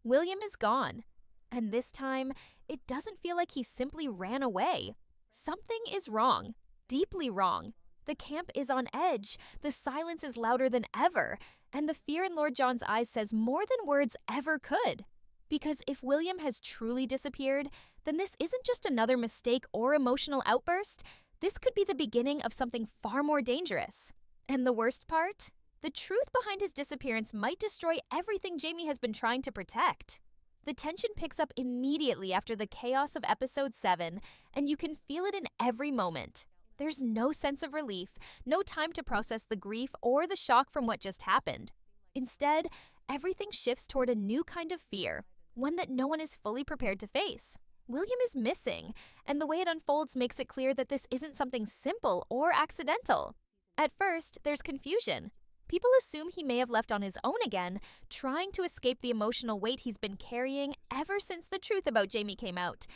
William is gone. And this time, it doesn't feel like he simply ran away. Something is wrong. Deeply wrong. The camp is on edge, the silence is louder than ever, and the fear in Lord John's eyes says more than words ever could. Because if William has truly disappeared, then this isn't just another mistake or emotional outburst. This could be the beginning of something far more dangerous. And the worst part? The truth behind his disappearance might destroy everything Jaime has been trying to protect. The tension picks up immediately after the chaos of episode 7, and you can feel it in every moment. There's no sense of relief, no time to process the grief or the shock from what just happened. Instead, everything shifts toward a new kind of fear, one that no one is fully prepared to face. William is missing, and the way it unfolds makes it clear that this isn't something simple or accidental. At first, there's confusion. People assume he may have left on his own again, trying to escape the emotional weight he's been carrying ever since the truth about Jaime came out.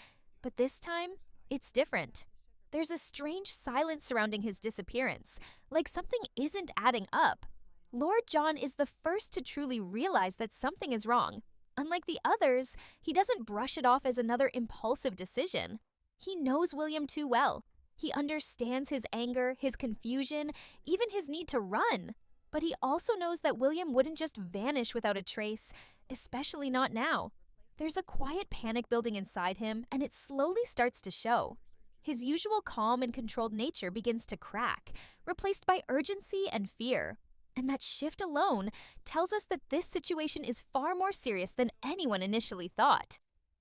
But this time, it's different. There's a strange silence surrounding his disappearance, like something isn't adding up. Lord John is the first to truly realize that something is wrong. Unlike the others, he doesn't brush it off as another impulsive decision. He knows William too well. He understands his anger, his confusion, even his need to run. But he also knows that William wouldn't just vanish without a trace, especially not now. There's a quiet panic building inside him, and it slowly starts to show. His usual calm and controlled nature begins to crack, replaced by urgency and fear. And that shift alone tells us that this situation is far more serious than anyone initially thought.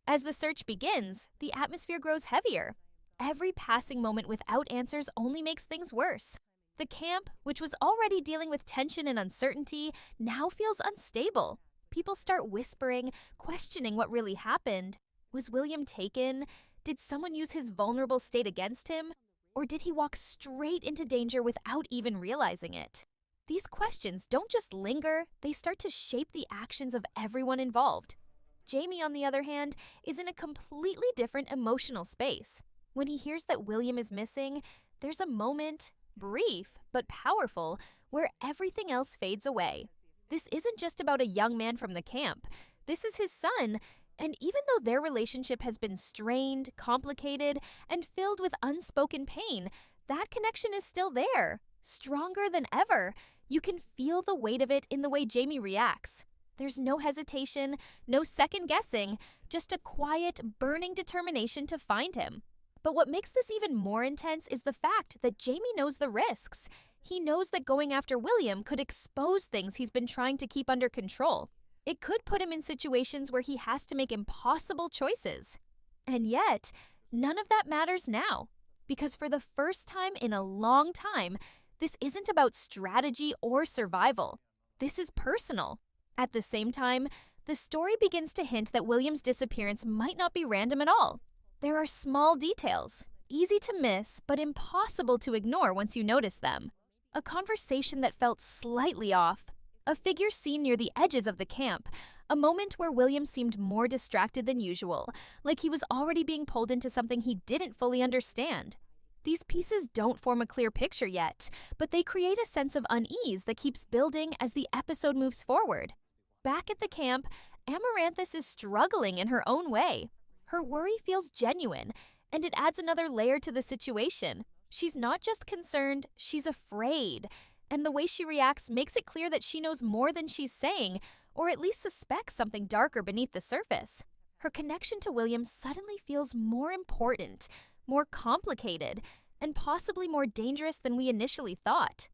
As the search begins, the atmosphere grows heavier. Every passing moment without answers only makes things worse. The camp, which was already dealing with tension and uncertainty, now feels unstable. People start whispering, questioning what really happened. Was William taken? Did someone use his vulnerable state against him? Or did he walk straight into danger without even realizing it? These questions don't just linger, they start to shape the actions of everyone involved. Jaime, on the other hand, is in a completely different emotional space. When he hears that William is missing, there's a moment, brief but powerful, where everything else fades away. This isn't just about a young man from the camp. This is his son, and even though their relationship has been strained, complicated, and filled with unspoken pain, that connection is still there, stronger than ever. You can feel the weight of it in the way Jaime reacts. There's no hesitation, no second guessing, just a quiet, burning determination to find him. But what makes this even more intense is the fact that Jaime knows the risks. He knows that going after William could expose things he's been trying to keep under control. It could put him in situations where he has to make impossible choices. And yet, none of that matters now. Because for the first time in a long time, this isn't about strategy or survival. This is personal. At the same time, the story begins to hint that William's disappearance might not be random at all. There are small details, easy to miss, but impossible to ignore once you notice them. A conversation that felt slightly off, a figure seen near the edges of the camp, a moment where William seemed more distracted than usual, like he was already being pulled into something he didn't fully understand. These pieces don't form a clear picture yet, but they create a sense of unease that keeps building as the episode moves forward. Back at the camp, Amaranthus is struggling in her own way. Her worry feels genuine, and it adds another layer to the situation. She's not just concerned, she's afraid. And the way she reacts makes it clear that she knows more than she's saying, or at least suspects something darker beneath the surface. Her connection to William suddenly feels more important, more complicated, and possibly more dangerous than we initially thought.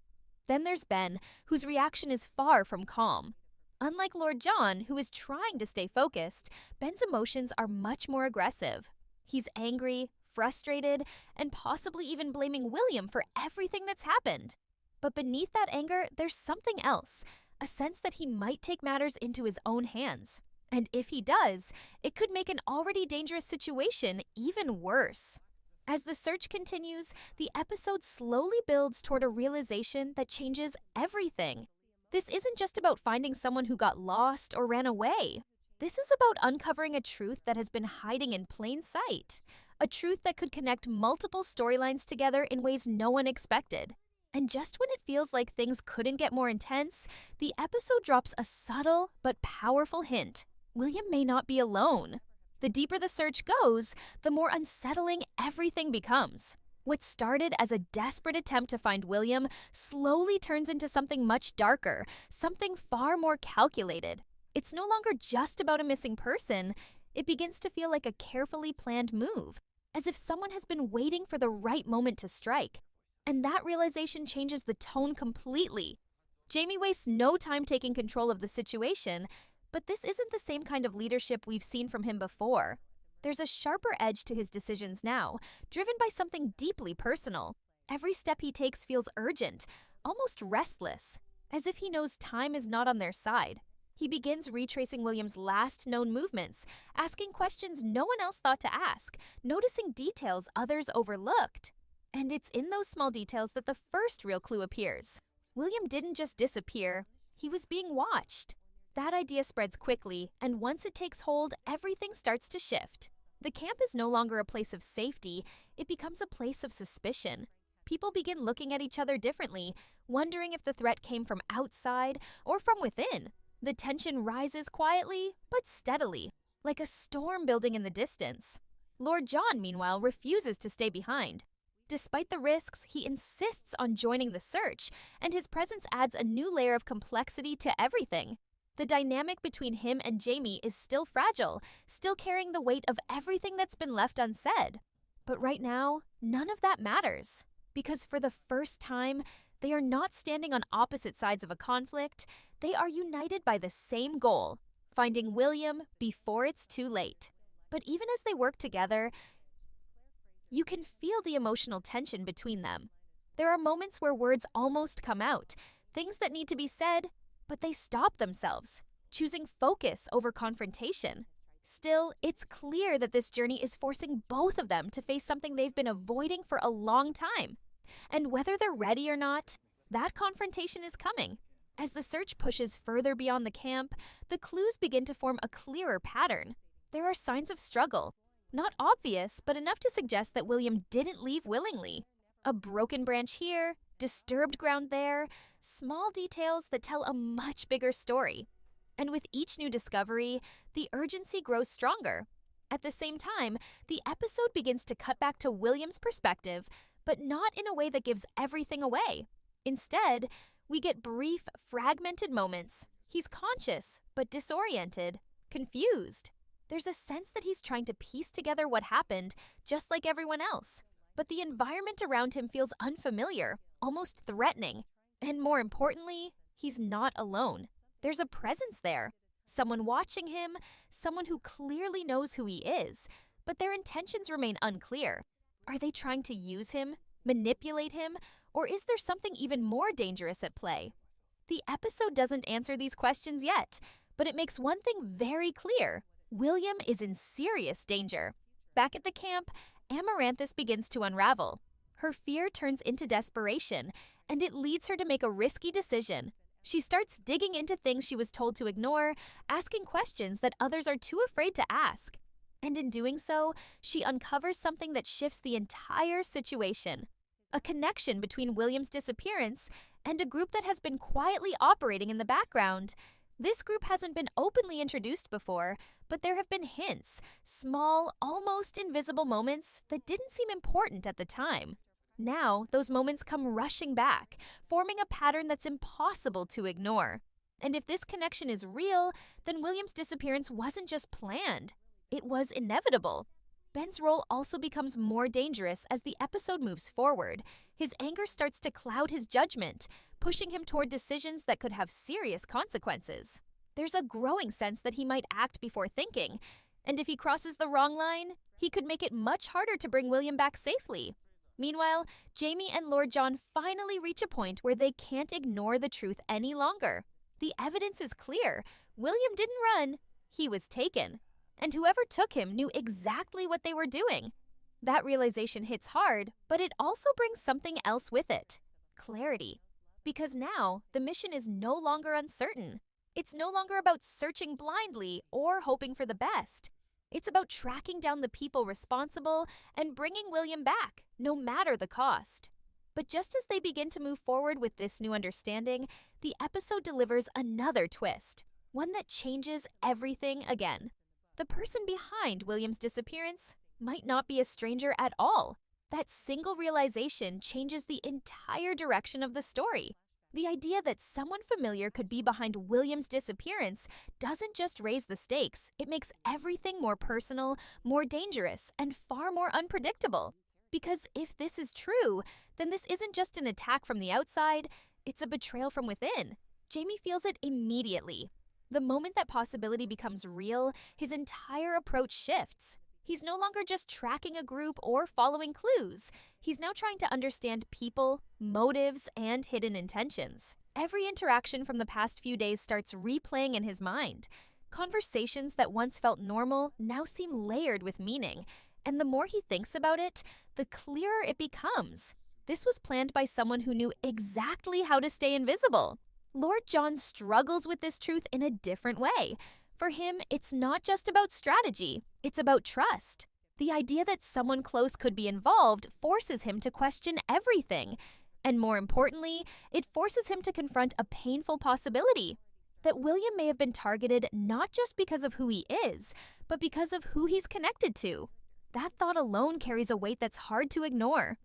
Then there's Ben, whose reaction is far from calm. Unlike Lord John, who is trying to stay focused, Ben's emotions are much more aggressive. He's angry, frustrated, and possibly even blaming William for everything that's happened. But beneath that anger, there's something else, a sense that he might take matters into his own hands. And if he does, it could make an already dangerous situation even worse. As the search continues, the episode slowly builds toward a realization that changes everything. This isn't just about finding someone who got lost or ran away. This is about uncovering a truth that has been hiding in plain sight, a truth that could connect multiple storylines together in ways no one expected. And just when it feels like things couldn't get more intense, the episode drops a subtle but powerful hint. William may not be alone. The deeper the search goes, the more unsettling everything becomes. What started as a desperate attempt to find William slowly turns into something much darker, something far more calculated. It's no longer just about a missing person, it begins to feel like a carefully planned move, as if someone has been waiting for the right moment to strike. And that realization changes the tone completely. Jaime wastes no time taking control of the situation, but this isn't the same kind of leadership we've seen from him before. There's a sharper edge to his decisions now, driven by something deeply personal. Every step he takes feels urgent, almost restless, as if he knows time is not on their side. He begins retracing William's last known movements, asking questions no one else thought to ask, noticing details others overlooked. And it's in those small details that the first real clue appears. William didn't just disappear, he was being watched. That idea spreads quickly, and once it takes hold, everything starts to shift. The camp is no longer a place of safety, it becomes a place of suspicion. People begin looking at each other differently, wondering if the threat came from outside or from within. The tension rises quietly, but steadily, like a storm building in the distance. Lord John, meanwhile, refuses to stay behind. Despite the risks, he insists on joining the search, and his presence adds a new layer of complexity to everything. The dynamic between him and Jaime is still fragile, still carrying the weight of everything that's been left unsaid. But right now, none of that matters. Because for the first time, they are not standing on opposite sides of a conflict, they are united by the same goal, finding William before it's too late. But even as they work together, you can feel the emotional tension between them. There are moments where words almost come out, things that need to be said, but they stop themselves, choosing focus over confrontation. Still, it's clear that this journey is forcing both of them to face something they've been avoiding for a long time. And whether they're ready or not, that confrontation is coming. As the search pushes further beyond the camp, the clues begin to form a clearer pattern. There are signs of struggle. Not obvious, but enough to suggest that William didn't leave willingly. A broken branch here, disturbed ground there, small details that tell a much bigger story. And with each new discovery, the urgency grows stronger. At the same time, the episode begins to cut back to William's perspective, but not in a way that gives everything away. Instead, we get brief, fragmented moments. He's conscious, but disoriented, confused. There's a sense that he's trying to piece together what happened, just like everyone else. But the environment around him feels unfamiliar, almost threatening. And more importantly, he's not alone. There's a presence there. Someone watching him, someone who clearly knows who he is, but their intentions remain unclear. Are they trying to use him, manipulate him, or is there something even more dangerous at play? The episode doesn't answer these questions yet, but it makes one thing very clear. William is in serious danger. Back at the camp, Amaranthus begins to unravel. Her fear turns into desperation, and it leads her to make a risky decision. She starts digging into things she was told to ignore, asking questions that others are too afraid to ask. And in doing so, she uncovers something that shifts the entire situation. A connection between William's disappearance and a group that has been quietly operating in the background. This group hasn't been openly introduced before, but there have been hints, small, almost invisible moments that didn't seem important at the time. Now, those moments come rushing back, forming a pattern that's impossible to ignore. And if this connection is real, then William's disappearance wasn't just planned. It was inevitable. Ben's role also becomes more dangerous as the episode moves forward. His anger starts to cloud his judgment, pushing him toward decisions that could have serious consequences. There's a growing sense that he might act before thinking, and if he crosses the wrong line, he could make it much harder to bring William back safely. Meanwhile, Jaime and Lord John finally reach a point where they can't ignore the truth any longer. The evidence is clear. William didn't run, he was taken. And whoever took him knew exactly what they were doing. That realization hits hard, but it also brings something else with it. Clarity. Because now, the mission is no longer uncertain. It's no longer about searching blindly or hoping for the best. It's about tracking down the people responsible and bringing William back, no matter the cost. But just as they begin to move forward with this new understanding, the episode delivers another twist. one that changes everything again. The person behind William's disappearance might not be a stranger at all. That single realization changes the entire direction of the story. The idea that someone familiar could be behind William's disappearance doesn't just raise the stakes, it makes everything more personal, more dangerous, and far more unpredictable. Because if this is true, then this isn't just an attack from the outside, it's a betrayal from within. Jaime feels it immediately. The moment that possibility becomes real, his entire approach shifts. He's no longer just tracking a group or following clues. He's now trying to understand people, motives, and hidden intentions. Every interaction from the past few days starts replaying in his mind. Conversations that once felt normal now seem layered with meaning, and the more he thinks about it, the clearer it becomes. This was planned by someone who knew exactly how to stay invisible. Lord John struggles with this truth in a different way. For him, it's not just about strategy, it's about trust. The idea that someone close could be involved forces him to question everything. And more importantly, it forces him to confront a painful possibility. That William may have been targeted not just because of who he is, but because of who he's connected to. That thought alone carries a weight that's hard to ignore.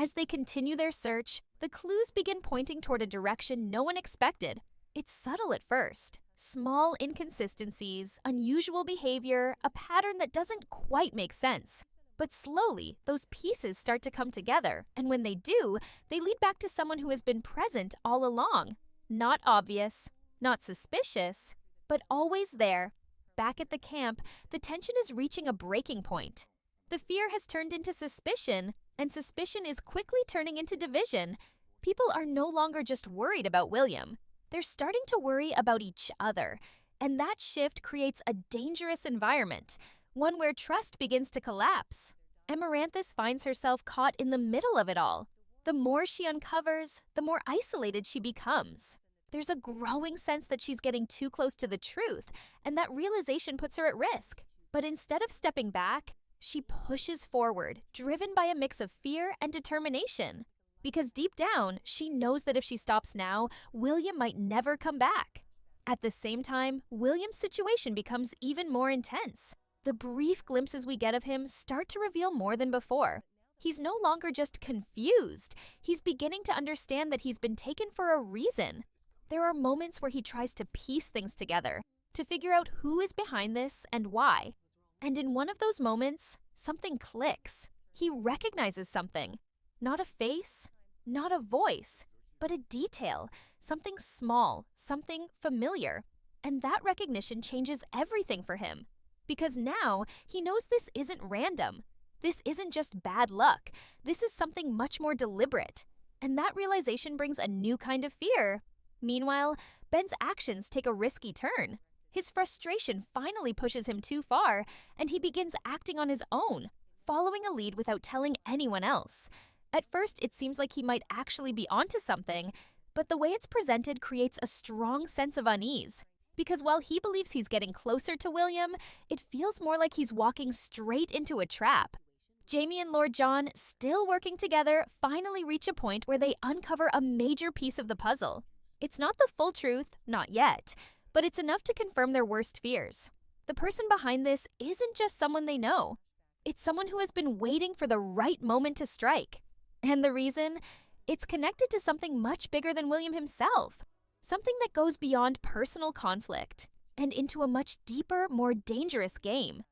As they continue their search, the clues begin pointing toward a direction no one expected. It's subtle at first. Small inconsistencies, unusual behavior, a pattern that doesn't quite make sense. But slowly, those pieces start to come together, and when they do, they lead back to someone who has been present all along. Not obvious, not suspicious, but always there. Back at the camp, the tension is reaching a breaking point. The fear has turned into suspicion, and suspicion is quickly turning into division. People are no longer just worried about William. They're starting to worry about each other, and that shift creates a dangerous environment, one where trust begins to collapse. Amaranthus finds herself caught in the middle of it all. The more she uncovers, the more isolated she becomes. There's a growing sense that she's getting too close to the truth, and that realization puts her at risk. But instead of stepping back, she pushes forward, driven by a mix of fear and determination. Because deep down, she knows that if she stops now, William might never come back. At the same time, William's situation becomes even more intense. The brief glimpses we get of him start to reveal more than before. He's no longer just confused. He's beginning to understand that he's been taken for a reason. There are moments where he tries to piece things together, to figure out who is behind this and why. And in one of those moments, something clicks. He recognizes something. Not a face, not a voice, but a detail, something small, something familiar. And that recognition changes everything for him. Because now, he knows this isn't random. This isn't just bad luck. This is something much more deliberate. And that realization brings a new kind of fear. Meanwhile, Ben's actions take a risky turn. His frustration finally pushes him too far, and he begins acting on his own, following a lead without telling anyone else. At first, it seems like he might actually be onto something, but the way it's presented creates a strong sense of unease. Because while he believes he's getting closer to William, it feels more like he's walking straight into a trap. Jaime and Lord John, still working together, finally reach a point where they uncover a major piece of the puzzle. It's not the full truth, not yet, but it's enough to confirm their worst fears. The person behind this isn't just someone they know. It's someone who has been waiting for the right moment to strike. And the reason? It's connected to something much bigger than William himself. Something that goes beyond personal conflict and into a much deeper, more dangerous game.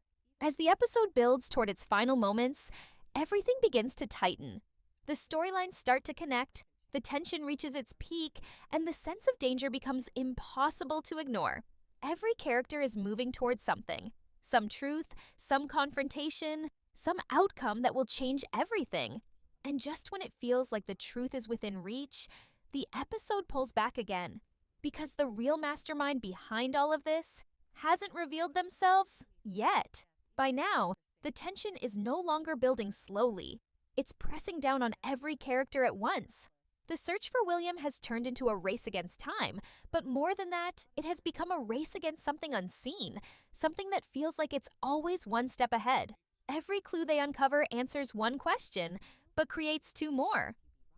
As the episode builds toward its final moments, everything begins to tighten. The storylines start to connect, the tension reaches its peak, and the sense of danger becomes impossible to ignore. Every character is moving towards something. Some truth, some confrontation, some outcome that will change everything. And just when it feels like the truth is within reach, the episode pulls back again. Because the real mastermind behind all of this hasn't revealed themselves yet. By now, the tension is no longer building slowly. It's pressing down on every character at once. The search for William has turned into a race against time, but more than that, it has become a race against something unseen, something that feels like it's always one step ahead. Every clue they uncover answers one question, but creates two more.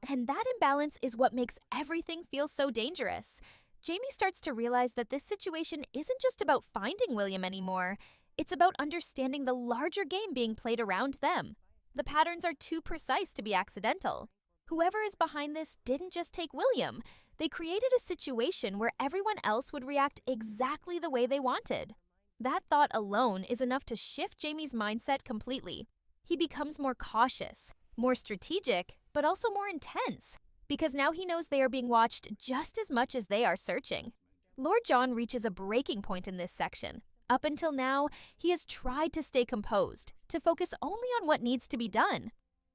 And that imbalance is what makes everything feel so dangerous. Jamie starts to realize that this situation isn't just about finding William anymore. It's about understanding the larger game being played around them. The patterns are too precise to be accidental. Whoever is behind this didn't just take William. They created a situation where everyone else would react exactly the way they wanted. That thought alone is enough to shift Jamie's mindset completely. He becomes more cautious, more strategic, but also more intense, because now he knows they are being watched just as much as they are searching. Lord John reaches a breaking point in this section. Up until now, he has tried to stay composed, to focus only on what needs to be done.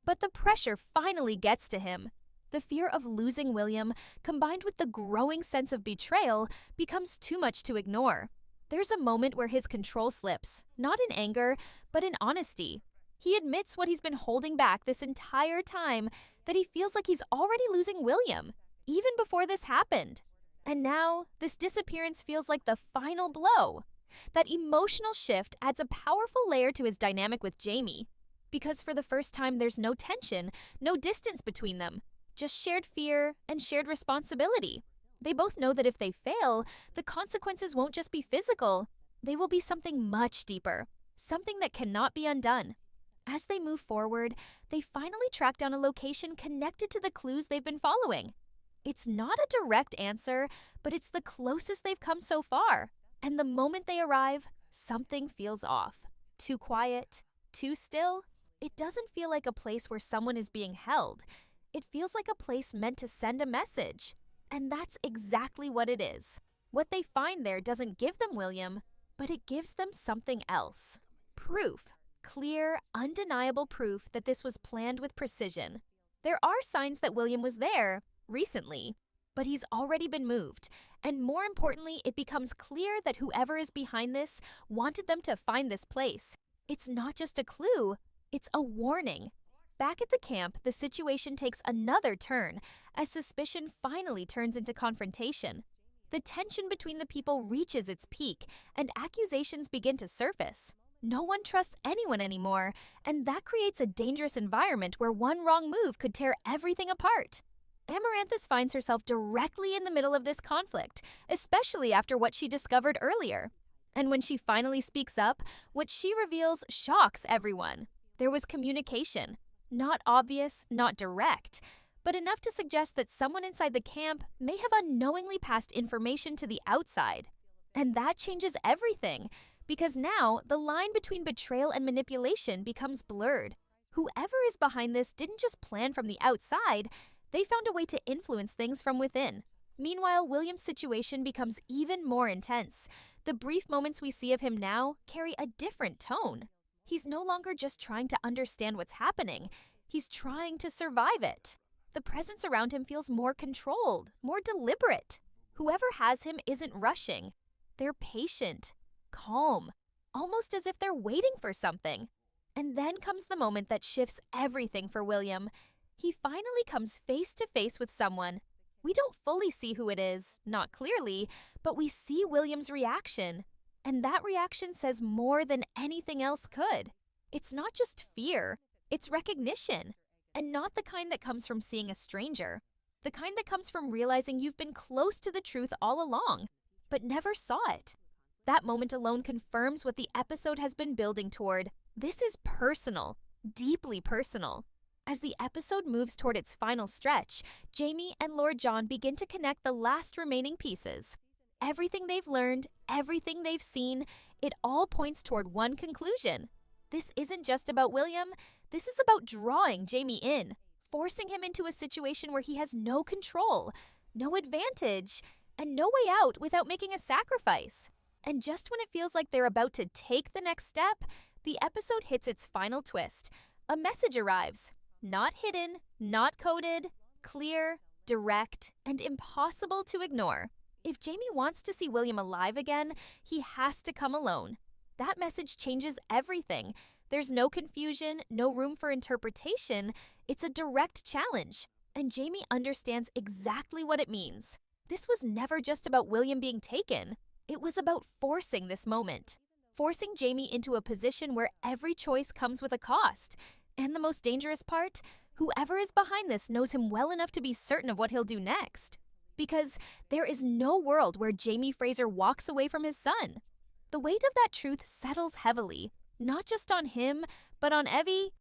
But the pressure finally gets to him. The fear of losing William, combined with the growing sense of betrayal, becomes too much to ignore. There's a moment where his control slips, not in anger, but in honesty. He admits what he's been holding back this entire time, that he feels like he's already losing William, even before this happened. And now, this disappearance feels like the final blow. That emotional shift adds a powerful layer to his dynamic with Jamie. Because for the first time, there's no tension, no distance between them, just shared fear and shared responsibility. They both know that if they fail, the consequences won't just be physical. They will be something much deeper, something that cannot be undone. As they move forward, they finally track down a location connected to the clues they've been following. It's not a direct answer, but it's the closest they've come so far. And the moment they arrive, something feels off. Too quiet, too still. It doesn't feel like a place where someone is being held. It feels like a place meant to send a message. And that's exactly what it is. What they find there doesn't give them William, but it gives them something else. Proof. Clear, undeniable proof that this was planned with precision. There are signs that William was there, recently, but he's already been moved. And more importantly, it becomes clear that whoever is behind this wanted them to find this place. It's not just a clue, it's a warning. Back at the camp, the situation takes another turn as suspicion finally turns into confrontation. The tension between the people reaches its peak, and accusations begin to surface. No one trusts anyone anymore, and that creates a dangerous environment where one wrong move could tear everything apart. Amaranthus finds herself directly in the middle of this conflict, especially after what she discovered earlier. And when she finally speaks up, what she reveals shocks everyone. There was communication. Not obvious, not direct, but enough to suggest that someone inside the camp may have unknowingly passed information to the outside. And that changes everything, because now the line between betrayal and manipulation becomes blurred. Whoever is behind this didn't just plan from the outside, they found a way to influence things from within. Meanwhile, William's situation becomes even more intense. The brief moments we see of him now carry a different tone. He's no longer just trying to understand what's happening. He's trying to survive it. The presence around him feels more controlled, more deliberate. Whoever has him isn't rushing. They're patient, calm, almost as if they're waiting for something. And then comes the moment that shifts everything for William. He finally comes face to face with someone. We don't fully see who it is, not clearly, but we see William's reaction. And that reaction says more than anything else could. It's not just fear, it's recognition. And not the kind that comes from seeing a stranger. The kind that comes from realizing you've been close to the truth all along, but never saw it. That moment alone confirms what the episode has been building toward. This is personal, deeply personal. As the episode moves toward its final stretch, Jaime and Lord John begin to connect the last remaining pieces. Everything they've learned, everything they've seen, it all points toward one conclusion. This isn't just about William, this is about drawing Jaime in, forcing him into a situation where he has no control, no advantage, and no way out without making a sacrifice. And just when it feels like they're about to take the next step, the episode hits its final twist. A message arrives. Not hidden, not coded, clear, direct, and impossible to ignore. If Jaime wants to see William alive again, he has to come alone. That message changes everything. There's no confusion, no room for interpretation. It's a direct challenge. And Jaime understands exactly what it means. This was never just about William being taken. It was about forcing this moment. Forcing Jaime into a position where every choice comes with a cost. And the most dangerous part, whoever is behind this knows him well enough to be certain of what he'll do next. Because there is no world where Jamie Fraser walks away from his son. The weight of that truth settles heavily, not just on him, but on Evie